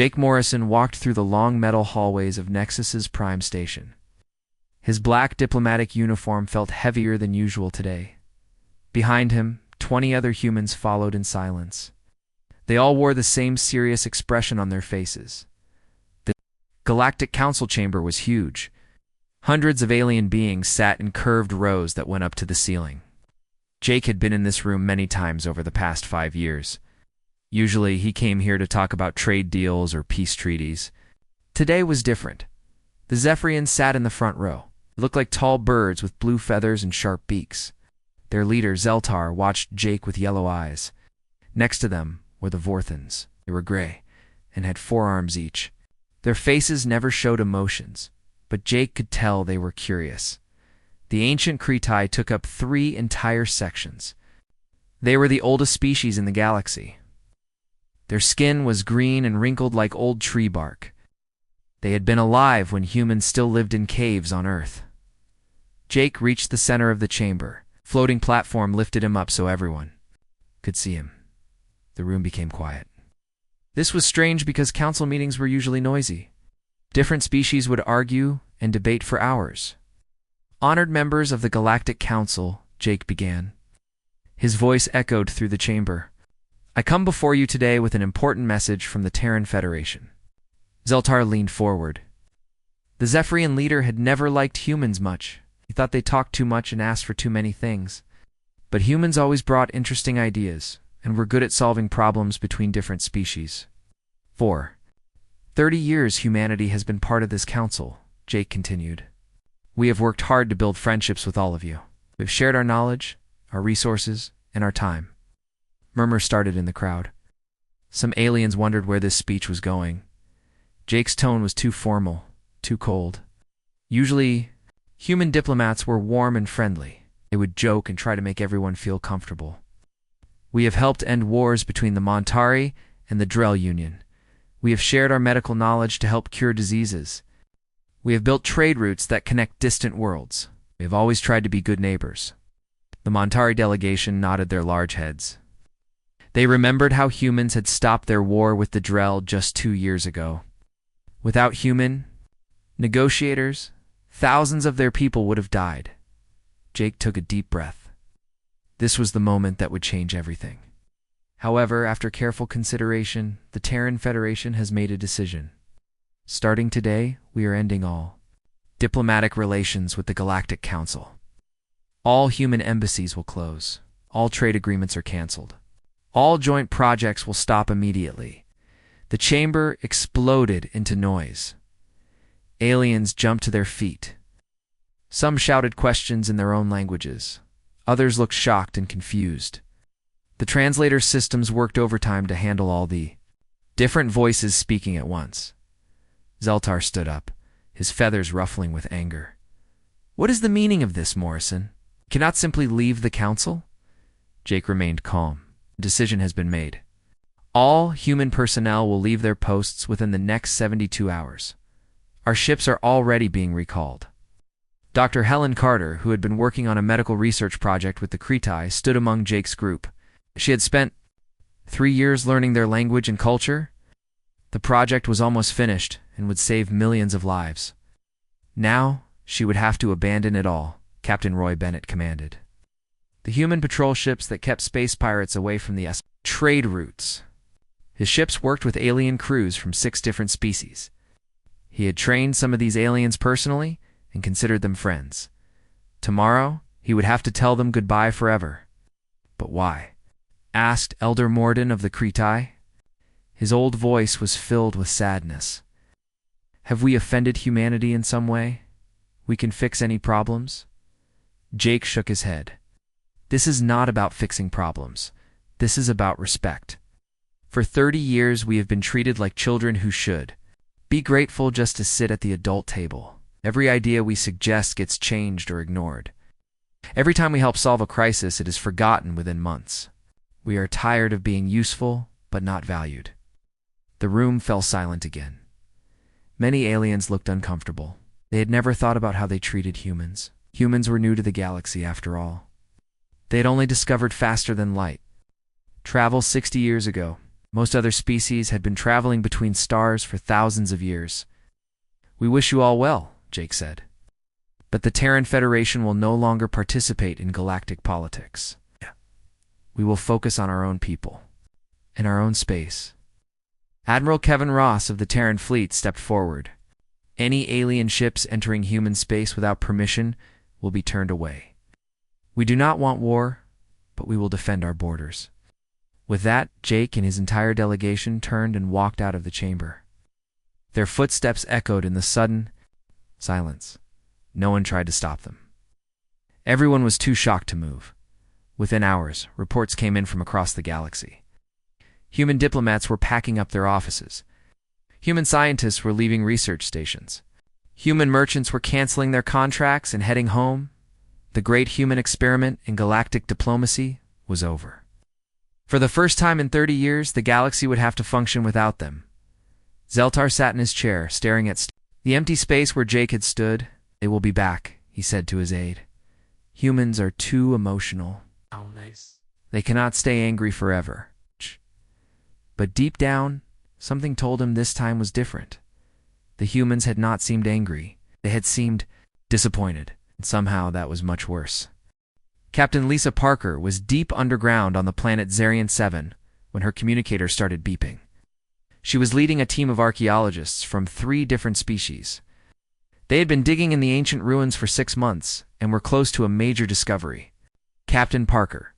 Jake Morrison walked through the long metal hallways of Nexus's prime station. His black diplomatic uniform felt heavier than usual today. Behind him, 20 other humans followed in silence. They all wore the same serious expression on their faces. The Galactic Council chamber was huge. Hundreds of alien beings sat in curved rows that went up to the ceiling. Jake had been in this room many times over the past 5 years. Usually, he came here to talk about trade deals or peace treaties. Today was different. The Zephyrians sat in the front row. They looked like tall birds with blue feathers and sharp beaks. Their leader, Zeltar, watched Jake with yellow eyes. Next to them were the Vorthans. They were gray and had 4 arms each. Their faces never showed emotions, but Jake could tell they were curious. The ancient Kretai took up 3 entire sections. They were the oldest species in the galaxy. Their skin was green and wrinkled like old tree bark. They had been alive when humans still lived in caves on Earth. Jake reached the center of the chamber. Floating platform lifted him up so everyone could see him. The room became quiet. This was strange because council meetings were usually noisy. Different species would argue and debate for hours. Honored members of the Galactic Council, Jake began. His voice echoed through the chamber. I come before you today with an important message from the Terran Federation. Zeltar leaned forward. The Zephyrian leader had never liked humans much. He thought they talked too much and asked for too many things. But humans always brought interesting ideas, and were good at solving problems between different species. 4. 30 years humanity has been part of this council, Jake continued. We have worked hard to build friendships with all of you. We've shared our knowledge, our resources, and our time. Murmurs started in the crowd. Some aliens wondered where this speech was going. Jake's tone was too formal, too cold. Usually, human diplomats were warm and friendly. They would joke and try to make everyone feel comfortable. We have helped end wars between the Montari and the Drell Union. We have shared our medical knowledge to help cure diseases. We have built trade routes that connect distant worlds. We have always tried to be good neighbors. The Montari delegation nodded their large heads. They remembered how humans had stopped their war with the Drell just 2 years ago. Without human negotiators, thousands of their people would have died. Jake took a deep breath. This was the moment that would change everything. However, after careful consideration, the Terran Federation has made a decision. Starting today, we are ending all diplomatic relations with the Galactic Council. All human embassies will close. All trade agreements are canceled. All joint projects will stop immediately. The chamber exploded into noise. Aliens jumped to their feet. Some shouted questions in their own languages. Others looked shocked and confused. The translator systems worked overtime to handle all the different voices speaking at once. Zeltar stood up, his feathers ruffling with anger. What is the meaning of this, Morrison? Cannot simply leave the council? Jake remained calm. A decision has been made. All human personnel will leave their posts within the next 72 hours. Our ships are already being recalled. Dr. Helen Carter, who had been working on a medical research project with the Kretai, stood among Jake's group. She had spent 3 years learning their language and culture. The project was almost finished and would save millions of lives. Now, she would have to abandon it all, Captain Roy Bennett commanded. The human patrol ships that kept space pirates away from the trade routes. His ships worked with alien crews from 6 different species. He had trained some of these aliens personally and considered them friends. Tomorrow, he would have to tell them goodbye forever. But why? Asked Elder Morden of the Kretai. His old voice was filled with sadness. Have we offended humanity in some way? We can fix any problems? Jake shook his head. This is not about fixing problems. This is about respect. For 30 years, we have been treated like children who should be grateful just to sit at the adult table. Every idea we suggest gets changed or ignored. Every time we help solve a crisis, it is forgotten within months. We are tired of being useful, but not valued. The room fell silent again. Many aliens looked uncomfortable. They had never thought about how they treated humans. Humans were new to the galaxy, after all. They had only discovered faster than light. Travel 60 years ago. Most other species had been traveling between stars for thousands of years. "We wish you all well," Jake said. "But the Terran Federation will no longer participate in galactic politics. We will focus on our own people, in our own space." Admiral Kevin Ross of the Terran fleet stepped forward. "Any alien ships entering human space without permission will be turned away. We do not want war, but we will defend our borders." With that, Jake and his entire delegation turned and walked out of the chamber. Their footsteps echoed in the sudden silence. No one tried to stop them. Everyone was too shocked to move. Within hours, reports came in from across the galaxy. Human diplomats were packing up their offices. Human scientists were leaving research stations. Human merchants were canceling their contracts and heading home. The great human experiment in galactic diplomacy was over. For the first time in 30 years, the galaxy would have to function without them. Zeltar sat in his chair, staring at the empty space where Jake had stood. "They will be back," he said to his aide. "Humans are too emotional. Oh, nice. They cannot stay angry forever." But deep down, something told him this time was different. The humans had not seemed angry. They had seemed disappointed, and somehow that was much worse. Captain Lisa Parker was deep underground on the planet Zarian 7 when her communicator started beeping. She was leading a team of archaeologists from 3 different species. They had been digging in the ancient ruins for 6 months and were close to a major discovery. "Captain Parker,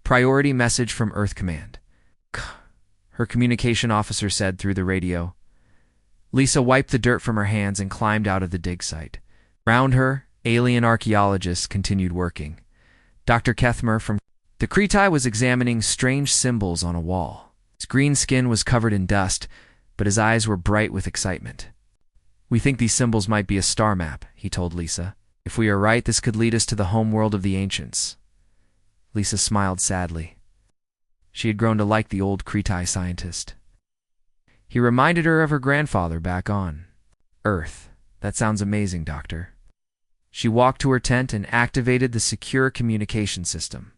priority message from Earth Command," her communication officer said through the radio. Lisa wiped the dirt from her hands and climbed out of the dig site. Round her, alien archaeologists continued working. Dr. Kethmer from the Kreti was examining strange symbols on a wall. His green skin was covered in dust, but his eyes were bright with excitement. "We think these symbols might be a star map," he told Lisa. "If we are right, this could lead us to the home world of the ancients." Lisa smiled sadly. She had grown to like the old Kreti scientist. He reminded her of her grandfather back on Earth. "That sounds amazing, Doctor." She walked to her tent and activated the secure communication system.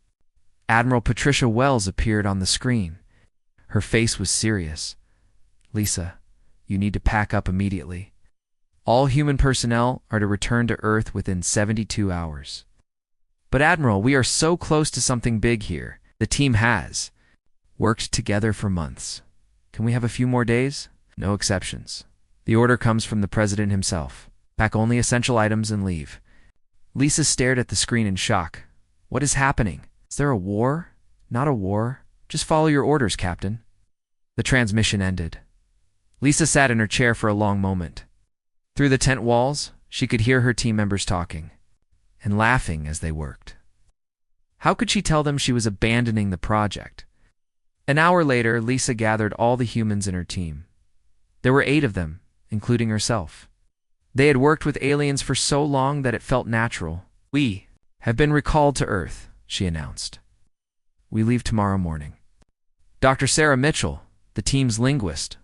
Admiral Patricia Wells appeared on the screen. Her face was serious. "Lisa, you need to pack up immediately. All human personnel are to return to Earth within 72 hours. "But Admiral, we are so close to something big here. The team has worked together for months. Can we have a few more days?" "No exceptions. The order comes from the President himself. Pack only essential items and leave." Lisa stared at the screen in shock. "What is happening? Is there a war?" "Not a war. Just follow your orders, Captain." The transmission ended. Lisa sat in her chair for a long moment. Through the tent walls, she could hear her team members talking and laughing as they worked. How could she tell them she was abandoning the project? An hour later, Lisa gathered all the humans in her team. There were 8 of them, including herself. They had worked with aliens for so long that it felt natural. "We have been recalled to Earth," she announced. "We leave tomorrow morning." Dr. Sarah Mitchell, the team's linguist,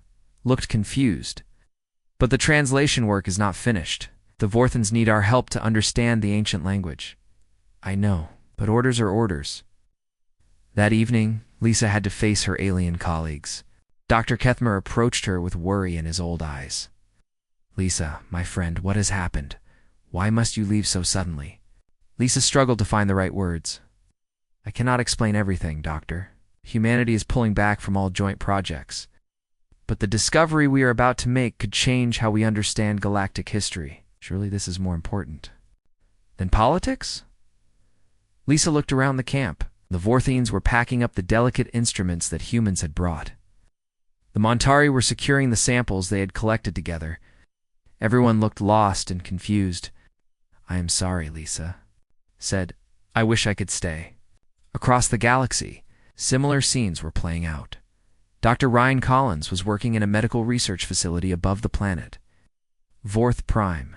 looked confused. "But the translation work is not finished. The Vorthans need our help to understand the ancient language." "I know, but orders are orders." That evening, Lisa had to face her alien colleagues. Dr. Kethmer approached her with worry in his old eyes. "Lisa, my friend, what has happened? Why must you leave so suddenly?" Lisa struggled to find the right words. "I cannot explain everything, Doctor. Humanity is pulling back from all joint projects. But the discovery we are about to make could change how we understand galactic history. Surely this is more important than politics?" Lisa looked around the camp. The Vorthines were packing up the delicate instruments that humans had brought. The Montari were securing the samples they had collected together. Everyone looked lost and confused. "I am sorry," Lisa said. "I wish I could stay." Across the galaxy, similar scenes were playing out. Dr. Ryan Collins was working in a medical research facility above the planet Vorth Prime.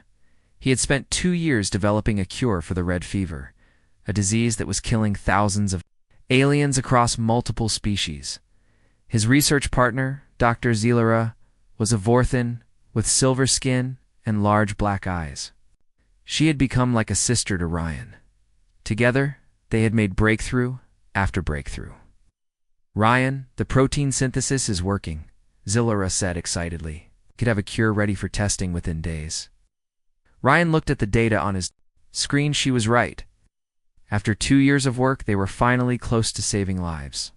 He had spent 2 years developing a cure for the red fever, a disease that was killing thousands of aliens across multiple species. His research partner, Dr. Zelera, was a Vorthin with silver skin and large black eyes. She had become like a sister to Ryan. Together, they had made breakthrough after breakthrough. Ryan, the protein synthesis is working, Zillara said excitedly. Could have a cure ready for testing within days. Ryan looked at the data on his screen. She was right. After 2 years of work, they were finally close to saving lives.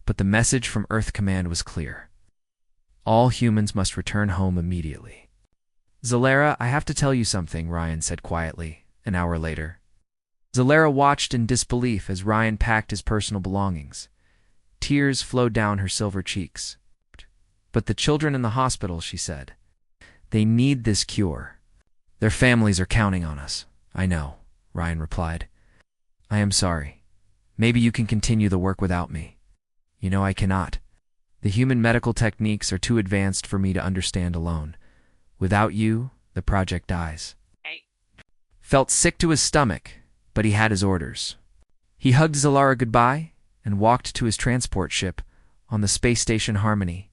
But the message from Earth Command was clear. All humans must return home immediately. Zillara, I have to tell you something, Ryan said quietly, an hour later. Zillara watched in disbelief as Ryan packed his personal belongings. Tears flowed down her silver cheeks. But the children in the hospital, she said. They need this cure. Their families are counting on us. I know, Ryan replied. I am sorry. Maybe you can continue the work without me. You know I cannot. The human medical techniques are too advanced for me to understand alone. Without you, the project dies. Felt sick to his stomach, but he had his orders. He hugged Zillara goodbye and walked to his transport ship on the space station Harmony.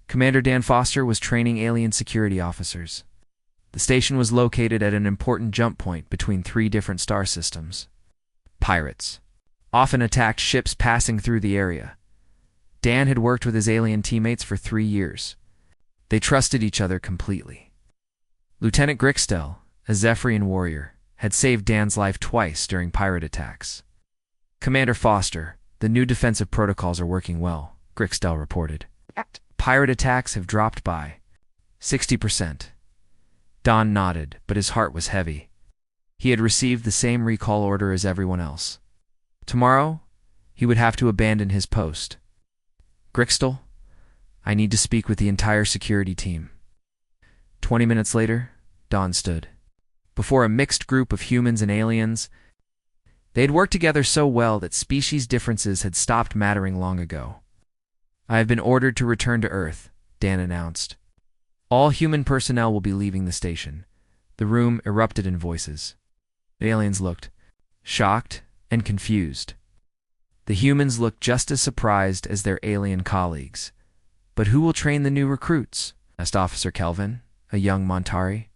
Commander Dan Foster was training alien security officers. The station was located at an important jump point between 3 different star systems. Pirates often attacked ships passing through the area. Dan had worked with his alien teammates for 3 years. They trusted each other completely. Lieutenant Grixtel, a Zephyrian warrior, had saved Dan's life twice during pirate attacks. Commander Foster, the new defensive protocols are working well, Grixtel reported. Pirate attacks have dropped by 60%. Don nodded, but his heart was heavy. He had received the same recall order as everyone else. Tomorrow, he would have to abandon his post. Grixtel, I need to speak with the entire security team. 20 minutes later, Don stood before a mixed group of humans and aliens. They had worked together so well that species differences had stopped mattering long ago. I have been ordered to return to Earth, Dan announced. All human personnel will be leaving the station. The room erupted in voices. The aliens looked shocked and confused. The humans looked just as surprised as their alien colleagues. But who will train the new recruits? Asked Officer Kelvin, a young Montari.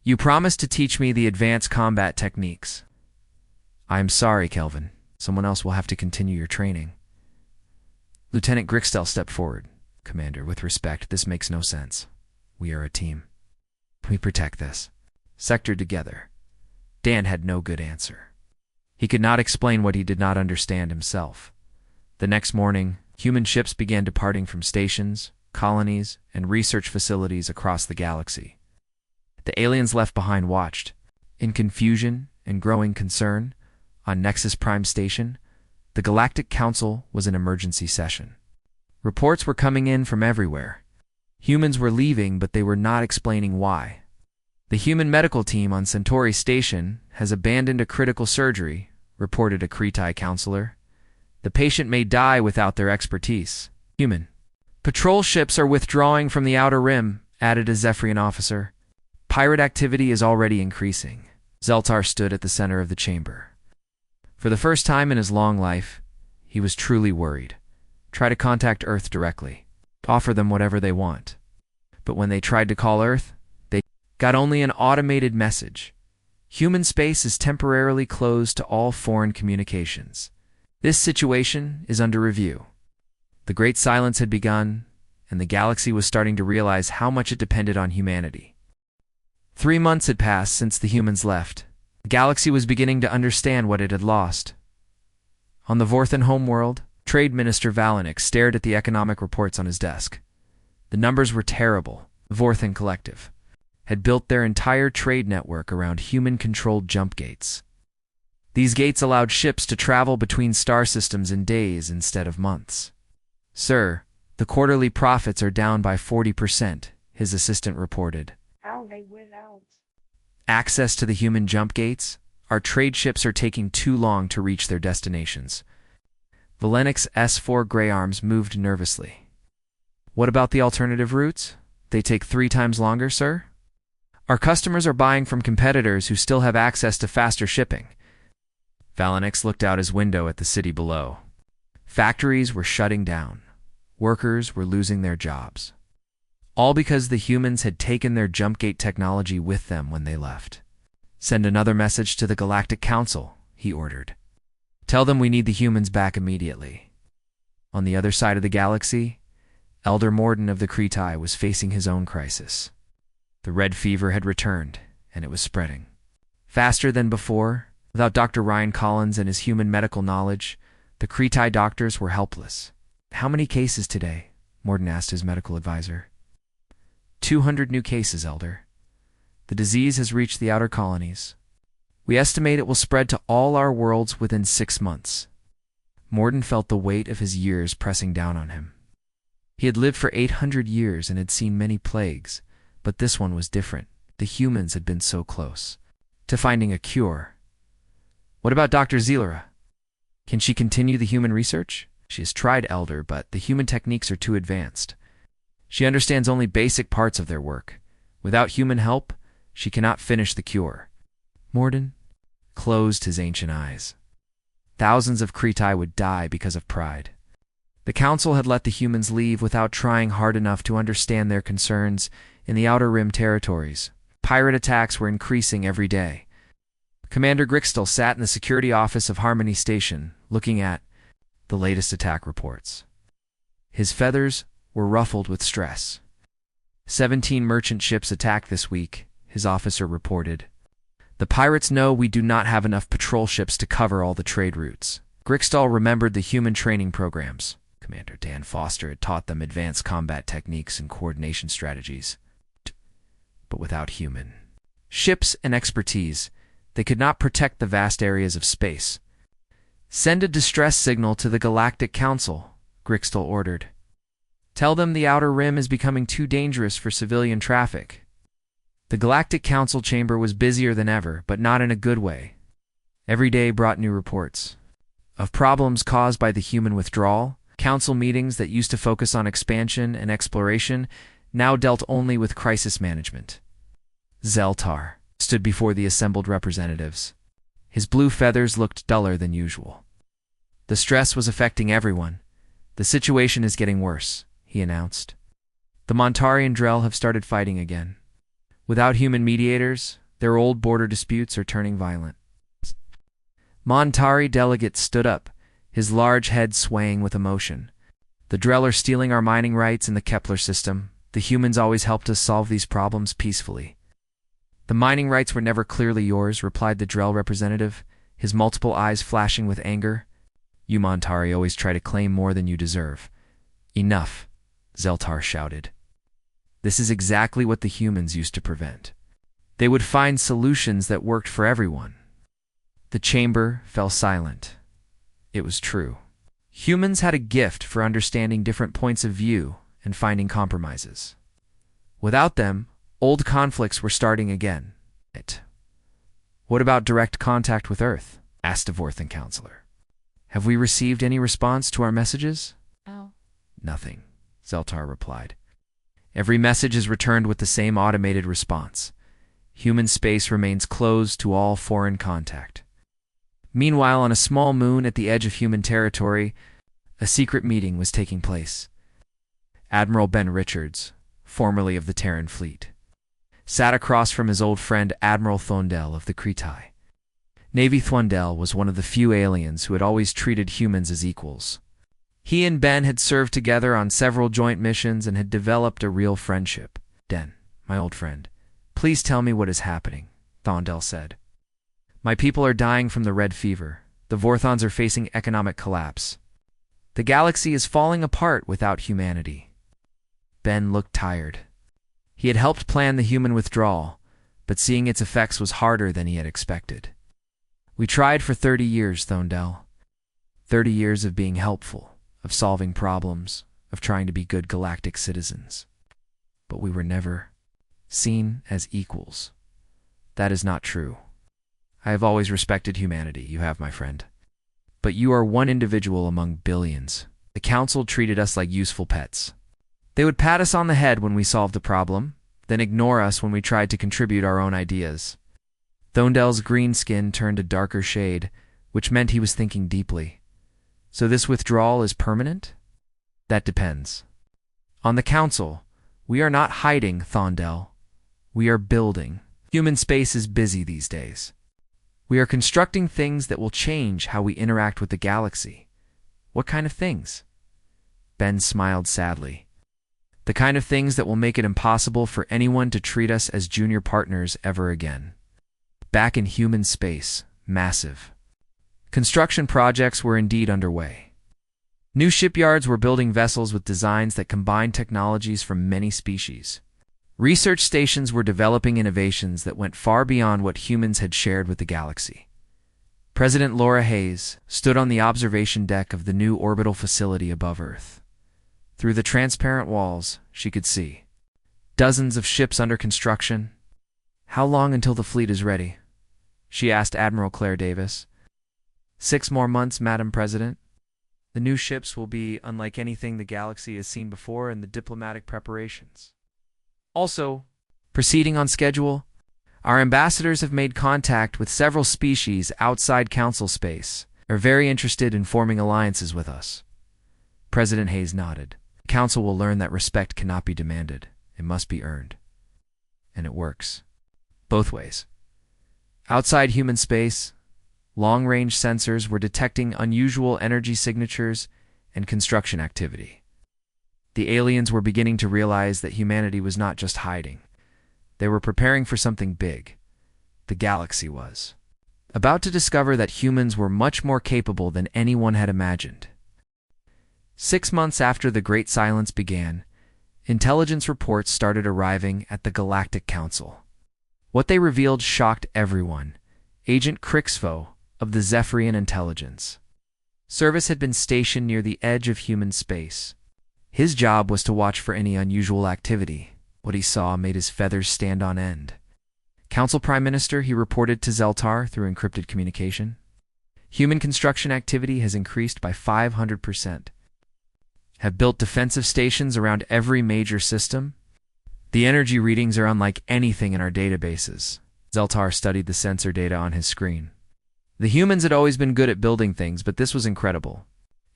You promised to teach me the advanced combat techniques. I am sorry, Kelvin. Someone else will have to continue your training. Lieutenant Grixtel stepped forward. Commander, with respect, this makes no sense. We are a team. We protect this sector together. Dan had no good answer. He could not explain what he did not understand himself. The next morning, human ships began departing from stations, colonies, and research facilities across the galaxy. The aliens left behind watched, in confusion and growing concern, on Nexus Prime Station. The Galactic Council was in emergency session. Reports were coming in from everywhere. Humans were leaving, but they were not explaining why. The human medical team on Centauri Station has abandoned a critical surgery, reported a Cretai counselor. The patient may die without their expertise. Human patrol ships are withdrawing from the Outer Rim, added a Zephyrian officer. Pirate activity is already increasing. Zeltar stood at the center of the chamber. For the first time in his long life, he was truly worried. Try to contact Earth directly. Offer them whatever they want. But when they tried to call Earth, they got only an automated message. Human space is temporarily closed to all foreign communications. This situation is under review. The Great Silence had begun, and the galaxy was starting to realize how much it depended on humanity. 3 months had passed since the humans left. The galaxy was beginning to understand what it had lost. On the Vorthan homeworld, Trade Minister Valenix stared at the economic reports on his desk. The numbers were terrible. The Vorthan Collective had built their entire trade network around human-controlled jump gates. These gates allowed ships to travel between star systems in days instead of months. Sir, the quarterly profits are down by 40%, his assistant reported. How they went out. Access to the human jump gates? Our trade ships are taking too long to reach their destinations. Valenix S4 Grey Arms moved nervously. What about the alternative routes? They take 3 times longer, sir? Our customers are buying from competitors who still have access to faster shipping. Valenix looked out his window at the city below. Factories were shutting down. Workers were losing their jobs. All because the humans had taken their jump gate technology with them when they left. Send another message to the Galactic Council, he ordered. Tell them we need the humans back immediately. On the other side of the galaxy, Elder Morden of the Cretai was facing his own crisis. The red fever had returned, and it was spreading. Faster than before, without Dr. Ryan Collins and his human medical knowledge, the Cretai doctors were helpless. "How many cases today?" Morden asked his medical advisor. 200 new cases, Elder. The disease has reached the outer colonies. We estimate it will spread to all our worlds within 6 months. Morden felt the weight of his years pressing down on him. He had lived for 800 years and had seen many plagues, but this one was different. The humans had been so close to finding a cure. What about Dr. Zelera? Can she continue the human research? She has tried, Elder, but the human techniques are too advanced. She understands only basic parts of their work. Without human help, she cannot finish the cure. Morden closed his ancient eyes. Thousands of Cretai would die because of pride. The Council had let the humans leave without trying hard enough to understand their concerns in the Outer Rim territories. Pirate attacks were increasing every day. Commander Grixtel sat in the security office of Harmony Station, looking at the latest attack reports. His feathers were ruffled with stress. 17 merchant ships attacked this week, his officer reported. The pirates know we do not have enough patrol ships to cover all the trade routes. Grixtel remembered the human training programs. Commander Dan Foster had taught them advanced combat techniques and coordination strategies. But without human ships and expertise, they could not protect the vast areas of space. Send a distress signal to the Galactic Council, Grixtel ordered. Tell them the Outer Rim is becoming too dangerous for civilian traffic. The Galactic Council chamber was busier than ever, but not in a good way. Every day brought new reports of problems caused by the human withdrawal. Council meetings that used to focus on expansion and exploration now dealt only with crisis management. Zeltar stood before the assembled representatives. His blue feathers looked duller than usual. The stress was affecting everyone. The situation is getting worse, he announced. The Montari and Drell have started fighting again. Without human mediators, their old border disputes are turning violent. Montari delegate stood up, his large head swaying with emotion. The Drell are stealing our mining rights in the Kepler system. The humans always helped us solve these problems peacefully. The mining rights were never clearly yours, replied the Drell representative, his multiple eyes flashing with anger. You Montari always try to claim more than you deserve. Enough, Zeltar shouted. This is exactly what the humans used to prevent. They would find solutions that worked for everyone. The chamber fell silent. It was true. Humans had a gift for understanding different points of view and finding compromises. Without them, old conflicts were starting again. What about direct contact with Earth? Asked a Vorthan counselor. Have we received any response to our messages? Oh. Nothing, Zeltar replied. Every message is returned with the same automated response. Human space remains closed to all foreign contact. Meanwhile, on a small moon at the edge of human territory, a secret meeting was taking place. Admiral Ben Richards, formerly of the Terran fleet, sat across from his old friend Admiral Thondel of the Cretai. Navy Thondel was one of the few aliens who had always treated humans as equals. He and Ben had served together on several joint missions and had developed a real friendship. Den, my old friend, please tell me what is happening, Thondel said. My people are dying from the red fever. The Vorthons are facing economic collapse. The galaxy is falling apart without humanity. Ben looked tired. He had helped plan the human withdrawal, but seeing its effects was harder than he had expected. We tried for 30 years, Thondel. 30 years of being helpful, of solving problems, of trying to be good galactic citizens. But we were never seen as equals. That is not true. I have always respected humanity, you have, my friend. But you are one individual among billions. The Council treated us like useful pets. They would pat us on the head when we solved a problem, then ignore us when we tried to contribute our own ideas. Thondel's green skin turned a darker shade, which meant he was thinking deeply. So this withdrawal is permanent? That depends. On the Council, we are not hiding, Thondel. We are building. Human space is busy these days. We are constructing things that will change how we interact with the galaxy. What kind of things? Ben smiled sadly. The kind of things that will make it impossible for anyone to treat us as junior partners ever again. Back in human space, massive construction projects were indeed underway. New shipyards were building vessels with designs that combined technologies from many species. Research stations were developing innovations that went far beyond what humans had shared with the galaxy. President Laura Hayes stood on the observation deck of the new orbital facility above Earth. Through the transparent walls, she could see dozens of ships under construction. "How long until the fleet is ready?" she asked Admiral Claire Davis. 6 more months, Madam President. The new ships will be unlike anything the galaxy has seen before in the diplomatic preparations. Also, proceeding on schedule, our ambassadors have made contact with several species outside Council space, are very interested in forming alliances with us. President Hayes nodded. The Council will learn that respect cannot be demanded. It must be earned. And it works. Both ways. Outside human space, long-range sensors were detecting unusual energy signatures and construction activity. The aliens were beginning to realize that humanity was not just hiding. They were preparing for something big. The galaxy was about to discover that humans were much more capable than anyone had imagined. 6 months after the Great Silence began, intelligence reports started arriving at the Galactic Council. What they revealed shocked everyone. Agent Crixvo of the Zephyrian Intelligence Service had been stationed near the edge of human space. His job was to watch for any unusual activity. What he saw made his feathers stand on end. Council Prime Minister, he reported to Zeltar through encrypted communication. Human construction activity has increased by 500%. Have built defensive stations around every major system. The energy readings are unlike anything in our databases. Zeltar studied the sensor data on his screen. The humans had always been good at building things, but this was incredible.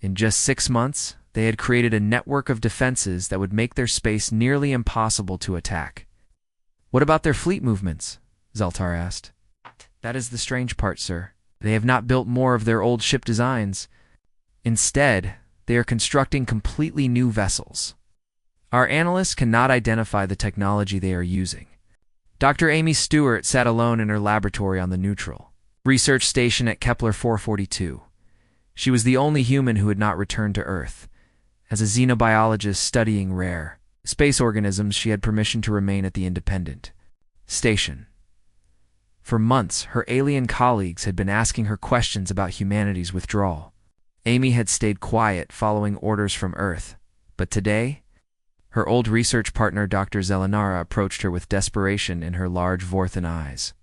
In just 6 months, they had created a network of defenses that would make their space nearly impossible to attack. "What about their fleet movements?" Zeltar asked. "That is the strange part, sir. They have not built more of their old ship designs. Instead, they are constructing completely new vessels. Our analysts cannot identify the technology they are using." Dr. Amy Stewart sat alone in her laboratory on the neutral research station at Kepler 442. She was the only human who had not returned to Earth. As a xenobiologist studying rare space organisms, she had permission to remain at the independent station. For months, her alien colleagues had been asking her questions about humanity's withdrawal. Amy had stayed quiet, following orders from Earth. But today, her old research partner Dr. Zelenara approached her with desperation in her large Vorthan eyes.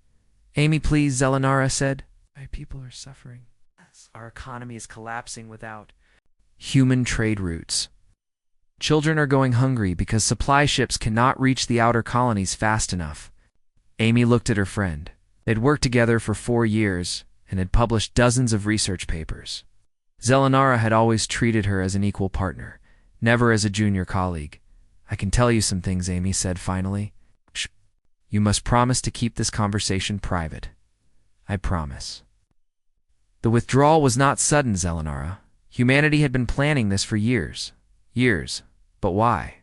"Amy, please," Zelenara said. "My people are suffering. Our economy is collapsing without human trade routes. Children are going hungry because supply ships cannot reach the outer colonies fast enough." Amy looked at her friend. They'd worked together for 4 years and had published dozens of research papers. Zelenara had always treated her as an equal partner, never as a junior colleague. "I can tell you some things," Amy said finally. "Shh. You must promise to keep this conversation private." "I promise." The withdrawal was not sudden, Zelenara. Humanity had been planning this for years. Years. But why?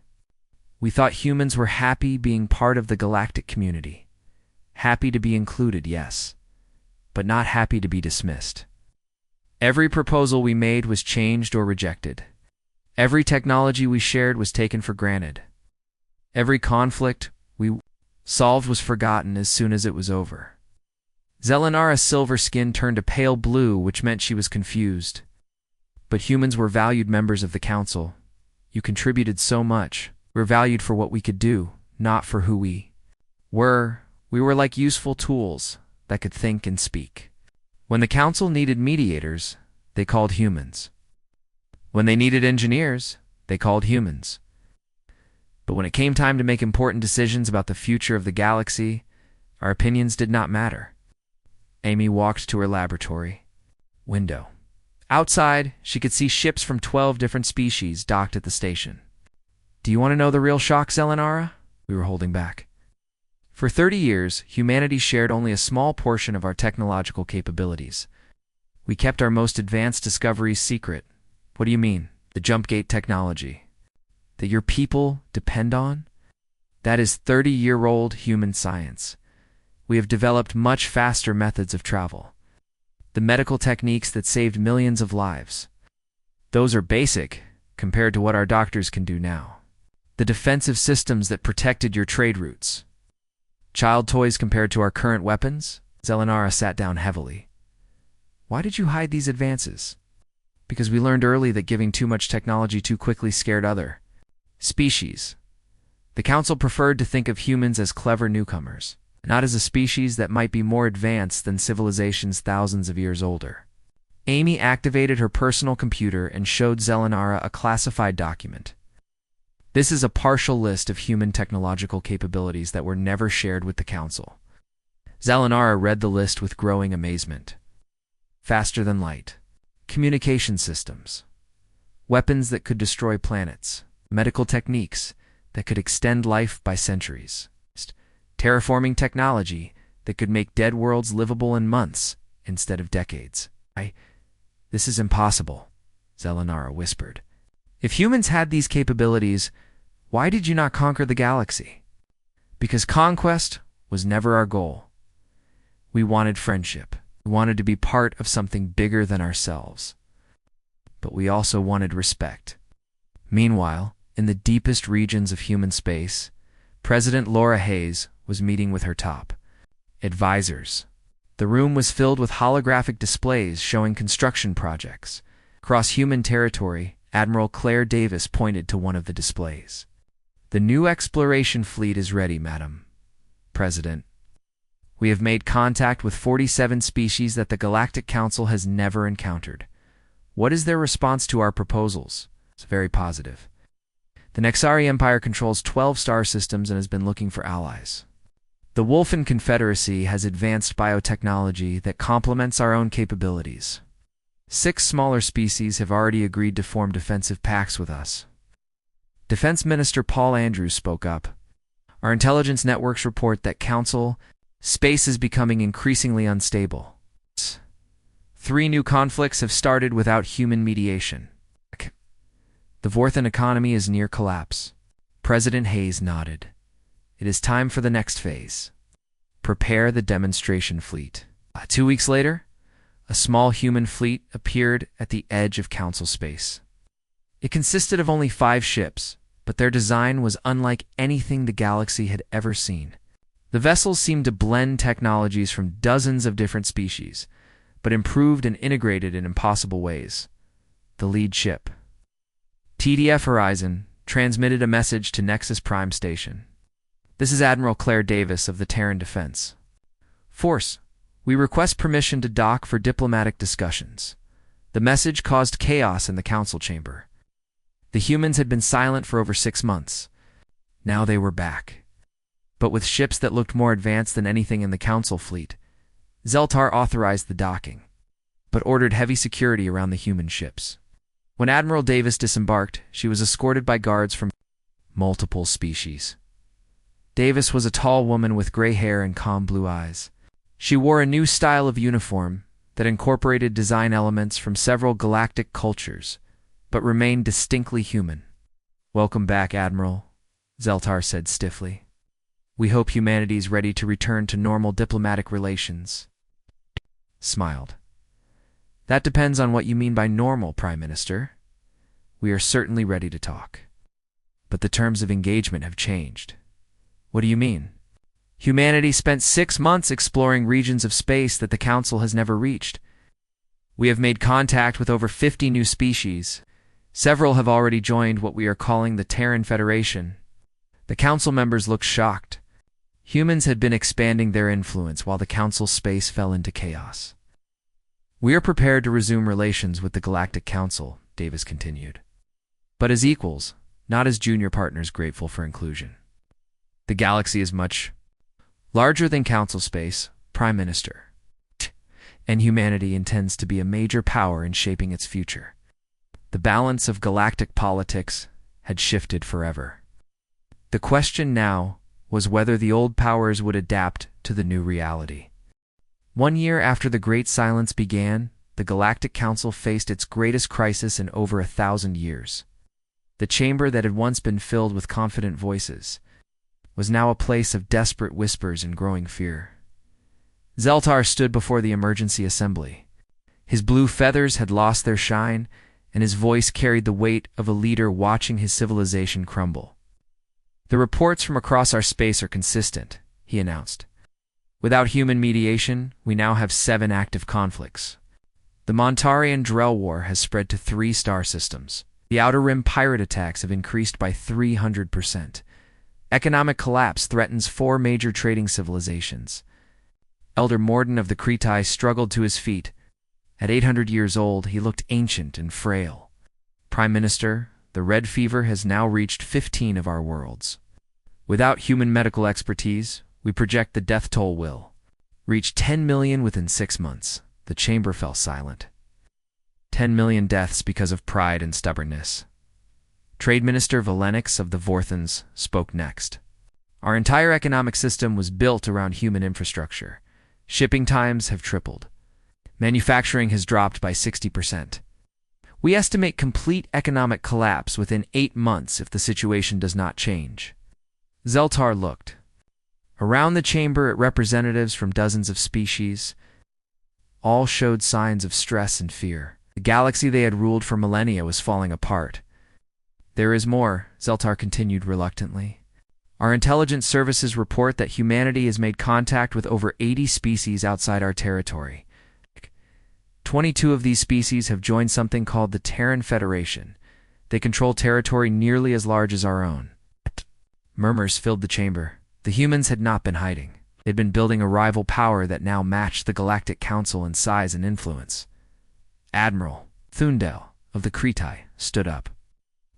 "We thought humans were happy being part of the galactic community. Happy to be included, yes, but not happy to be dismissed. Every proposal we made was changed or rejected. Every technology we shared was taken for granted. Every conflict we solved was forgotten as soon as it was over." Zelenara's silver skin turned a pale blue, which meant she was confused. "But humans were valued members of the Council. You contributed so much. We're valued for what we could do, not for who we were. We were like useful tools that could think and speak. When the Council needed mediators, they called humans. When they needed engineers, they called humans. But when it came time to make important decisions about the future of the galaxy, our opinions did not matter." Amy walked to her laboratory window. Outside, she could see ships from 12 different species docked at the station. "Do you want to know the real shock, Zelenara?" We were holding back. "For 30 years, humanity shared only a small portion of our technological capabilities. We kept our most advanced discoveries secret." "What do you mean?" The jump gate technology that your people depend on? That is 30-year-old human science. We have developed much faster methods of travel. The medical techniques that saved millions of lives. Those are basic compared to what our doctors can do now. The defensive systems that protected your trade routes. Child toys compared to our current weapons? Zelenara sat down heavily. Why did you hide these advances? Because we learned early that giving too much technology too quickly scared other species. The Council preferred to think of humans as clever newcomers, not as a species that might be more advanced than civilizations thousands of years older. Amy activated her personal computer and showed Zelenara a classified document. This is a partial list of human technological capabilities that were never shared with the Council. Zelenara read the list with growing amazement. Faster than light. Communication systems. Weapons that could destroy planets. Medical techniques that could extend life by centuries. Terraforming technology that could make dead worlds livable in months instead of decades. This is impossible, Zelenara whispered. If humans had these capabilities, why did you not conquer the galaxy? Because conquest was never our goal. We wanted friendship. We wanted to be part of something bigger than ourselves. But we also wanted respect. Meanwhile, in the deepest regions of human space, President Laura Hayes was meeting with her top advisors. The room was filled with holographic displays showing construction projects. Across human territory, Admiral Claire Davis pointed to one of the displays. The new exploration fleet is ready, Madam President. We have made contact with 47 species that the Galactic Council has never encountered. What is their response to our proposals? It's very positive. The Nexari Empire controls 12 star systems and has been looking for allies. The Wolfen Confederacy has advanced biotechnology that complements our own capabilities. 6 smaller species have already agreed to form defensive pacts with us. Defense Minister Paul Andrews spoke up. Our intelligence networks report that Council space is becoming increasingly unstable. 3 new conflicts have started without human mediation. The Vorthan economy is near collapse. President Hayes nodded. It is time for the next phase. Prepare the demonstration fleet. 2 weeks later, a small human fleet appeared at the edge of Council space. It consisted of only 5 ships, but their design was unlike anything the galaxy had ever seen. The vessels seemed to blend technologies from dozens of different species, but improved and integrated in impossible ways. The lead ship, TDF Horizon, transmitted a message to Nexus Prime Station. This is Admiral Claire Davis of the Terran Defense Force. We request permission to dock for diplomatic discussions. The message caused chaos in the Council chamber. The humans had been silent for over 6 months. Now they were back. But with ships that looked more advanced than anything in the Council fleet. Zeltar authorized the docking, but ordered heavy security around the human ships. When Admiral Davis disembarked, she was escorted by guards from multiple species. Davis was a tall woman with gray hair and calm blue eyes. She wore a new style of uniform that incorporated design elements from several galactic cultures, but remained distinctly human. Welcome back, Admiral, Zeltar said stiffly. We hope humanity is ready to return to normal diplomatic relations. Smiled. That depends on what you mean by normal, Prime Minister. We are certainly ready to talk. But the terms of engagement have changed. What do you mean? Humanity spent 6 months exploring regions of space that the Council has never reached. We have made contact with over 50 new species. Several have already joined what we are calling the Terran Federation. The Council members looked shocked. Humans had been expanding their influence while the Council space fell into chaos. We are prepared to resume relations with the Galactic Council, Davis continued. But as equals, not as junior partners grateful for inclusion. The galaxy is much larger than Council space, Prime Minister, and humanity intends to be a major power in shaping its future. The balance of galactic politics had shifted forever. The question now was whether the old powers would adapt to the new reality. 1 year after the Great Silence began, the Galactic Council faced its greatest crisis in over 1,000 years. The chamber that had once been filled with confident voices was now a place of desperate whispers and growing fear. Zeltar stood before the emergency assembly. His blue feathers had lost their shine, and his voice carried the weight of a leader watching his civilization crumble. "The reports from across our space are consistent," he announced. "Without human mediation, we now have 7 active conflicts. The Montarian-Drell War has spread to 3 star systems. The Outer Rim pirate attacks have increased by 300%. Economic collapse threatens 4 major trading civilizations." Elder Morden of the Kretai struggled to his feet. At 800 years old, he looked ancient and frail. "Prime Minister, the red fever has now reached 15 of our worlds. Without human medical expertise, we project the death toll will reach 10 million within 6 months. The chamber fell silent. 10 million deaths because of pride and stubbornness. Trade Minister Valenix of the Vorthans spoke next. "Our entire economic system was built around human infrastructure. Shipping times have tripled. Manufacturing has dropped by 60%. We estimate complete economic collapse within 8 months if the situation does not change." Zeltar looked around the chamber at representatives from dozens of species. All showed signs of stress and fear. The galaxy they had ruled for millennia was falling apart. "There is more," Zeltar continued reluctantly. "Our intelligence services report that humanity has made contact with over 80 species outside our territory. 22 of these species have joined something called the Terran Federation. They control territory nearly as large as our own." Murmurs filled the chamber. The humans had not been hiding. They'd been building a rival power that now matched the Galactic Council in size and influence. Admiral Thundel of the Kretai stood up.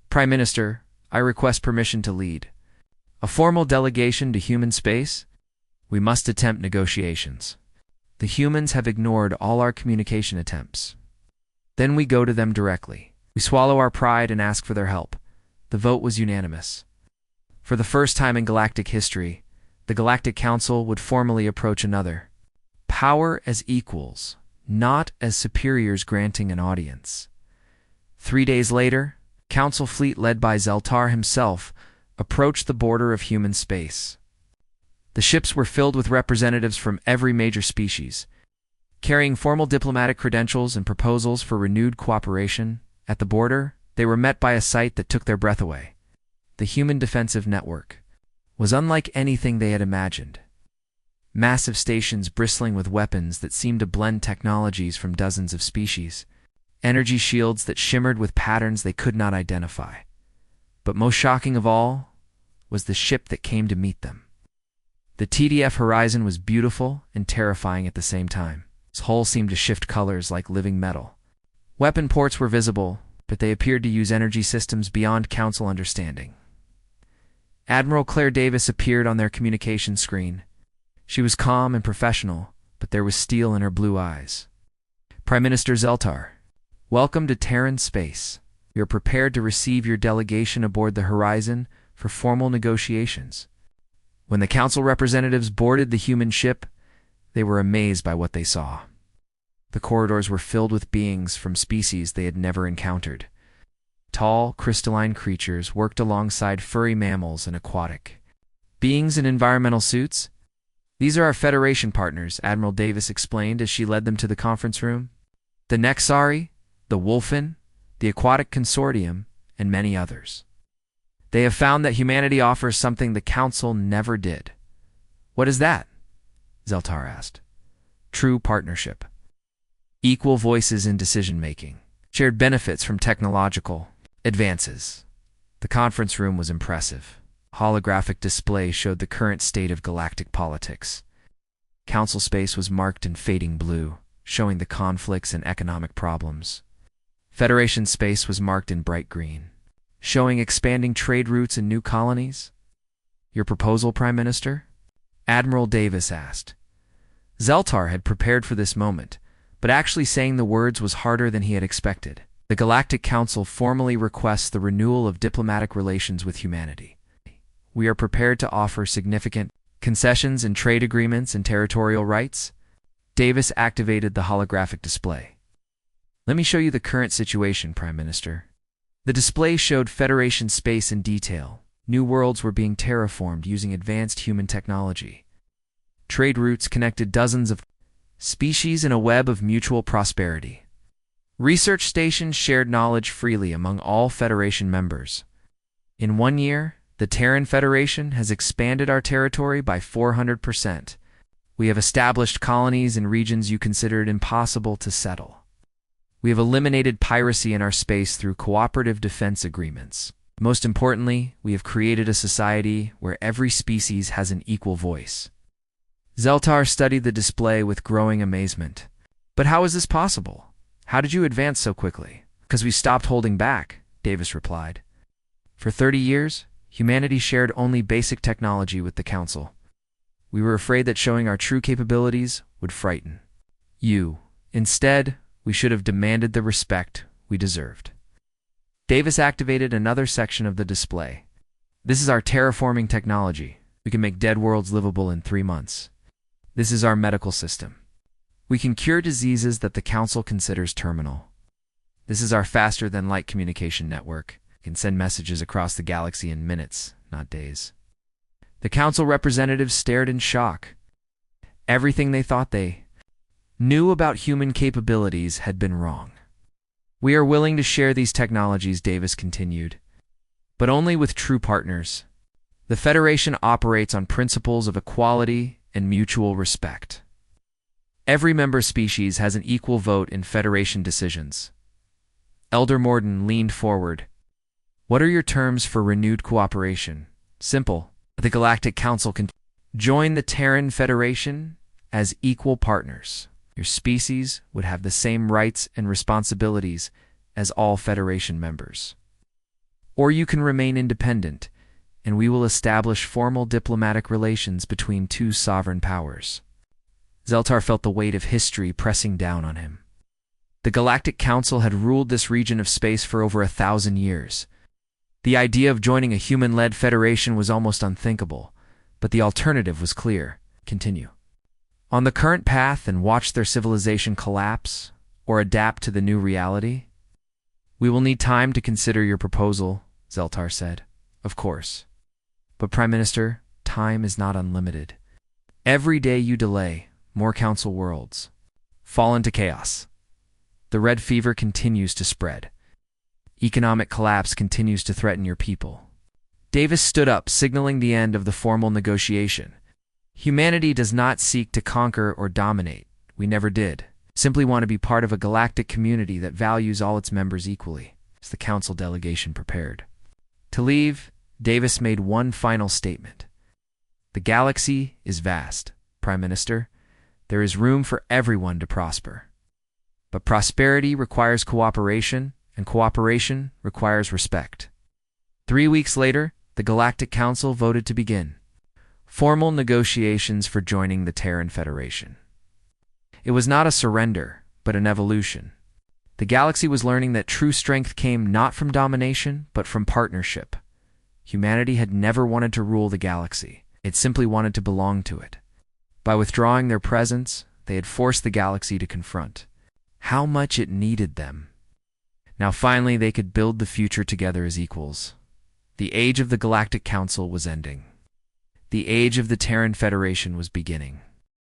"Prime Minister, I request permission to lead a formal delegation to human space. We must attempt negotiations. The humans have ignored all our communication attempts. Then we go to them directly. We swallow our pride and ask for their help." The vote was unanimous. For the first time in galactic history, the Galactic Council would formally approach another. Power as equals, not as superiors granting an audience. 3 days later, Council fleet led by Zeltar himself approached the border of human space. The ships were filled with representatives from every major species, carrying formal diplomatic credentials and proposals for renewed cooperation. At the border, they were met by a sight that took their breath away. The Human Defensive Network was unlike anything they had imagined. Massive stations bristling with weapons that seemed to blend technologies from dozens of species. Energy shields that shimmered with patterns they could not identify. But most shocking of all was the ship that came to meet them. The TDF Horizon was beautiful and terrifying at the same time. Its hull seemed to shift colors like living metal. Weapon ports were visible, but they appeared to use energy systems beyond Council understanding. Admiral Claire Davis appeared on their communication screen. She was calm and professional, but there was steel in her blue eyes. "Prime Minister Zeltar, welcome to Terran space. We are prepared to receive your delegation aboard the Horizon for formal negotiations." When the Council representatives boarded the human ship, they were amazed by what they saw. The corridors were filled with beings from species they had never encountered. Tall, crystalline creatures worked alongside furry mammals and aquatic beings in environmental suits. "These are our Federation partners," Admiral Davis explained as she led them to the conference room. "The Nexari, the Wolfen, the Aquatic Consortium, and many others. They have found that humanity offers something the Council never did." "What is that?" Zeltar asked. "True partnership. Equal voices in decision-making. Shared benefits from technological advances." The conference room was impressive. Holographic display showed the current state of galactic politics. Council space was marked in fading blue, showing the conflicts and economic problems. Federation space was marked in bright green, showing expanding trade routes and new colonies. "Your proposal, Prime Minister?" Admiral Davis asked. Zeltar had prepared for this moment, but actually saying the words was harder than he had expected. "The Galactic Council formally requests the renewal of diplomatic relations with humanity. We are prepared to offer significant concessions in trade agreements and territorial rights." Davis activated the holographic display. Let me show you the current situation, Prime Minister. The display showed Federation space in detail. New worlds were being terraformed using advanced human technology. Trade routes connected dozens of species in a web of mutual prosperity. Research stations shared knowledge freely among all Federation members. In 1 year, the Terran Federation has expanded our territory by 400%. We have established colonies in regions you considered impossible to settle. We have eliminated piracy in our space through cooperative defense agreements. Most importantly, we have created a society where every species has an equal voice. Zeltar studied the display with growing amazement. But how is this possible? How did you advance so quickly? Because we stopped holding back, Davis replied. For 30 years, humanity shared only basic technology with the Council. We were afraid that showing our true capabilities would frighten you. Instead, we should have demanded the respect we deserved. Davis activated another section of the display. This is our terraforming technology. We can make dead worlds livable in 3 months. This is our medical system. We can cure diseases that the Council considers terminal. This is our faster-than-light communication network. We can send messages across the galaxy in minutes, not days. The Council representatives stared in shock. Everything they thought they knew about human capabilities had been wrong. We are willing to share these technologies, Davis continued, but only with true partners. The Federation operates on principles of equality and mutual respect. Every member species has an equal vote in Federation decisions. Elder Morden leaned forward. What are your terms for renewed cooperation? Simple. The Galactic Council can join the Terran Federation as equal partners. Your species would have the same rights and responsibilities as all Federation members. Or you can remain independent, and we will establish formal diplomatic relations between 2 sovereign powers. Zeltar felt the weight of history pressing down on him. The Galactic Council had ruled this region of space for over 1,000 years. The idea of joining a human-led federation was almost unthinkable, but the alternative was clear. Continue on the current path and watch their civilization collapse or adapt to the new reality? We will need time to consider your proposal, Zeltar said. Of course. But Prime Minister, time is not unlimited. Every day you delay, more Council worlds fall into chaos. The red fever continues to spread. Economic collapse continues to threaten your people. Davis stood up, signaling the end of the formal negotiation. Humanity does not seek to conquer or dominate. We never did. Simply want to be part of a galactic community that values all its members equally. As the Council delegation prepared to leave, Davis made one final statement. The galaxy is vast, Prime Minister. There is room for everyone to prosper. But prosperity requires cooperation, and cooperation requires respect. 3 weeks later, the Galactic Council voted to begin formal negotiations for joining the Terran Federation. It was not a surrender, but an evolution. The galaxy was learning that true strength came not from domination, but from partnership. Humanity had never wanted to rule the galaxy. It simply wanted to belong to it. By withdrawing their presence, they had forced the galaxy to confront how much it needed them. Now finally they could build the future together as equals. The age of the Galactic Council was ending. The age of the Terran Federation was beginning.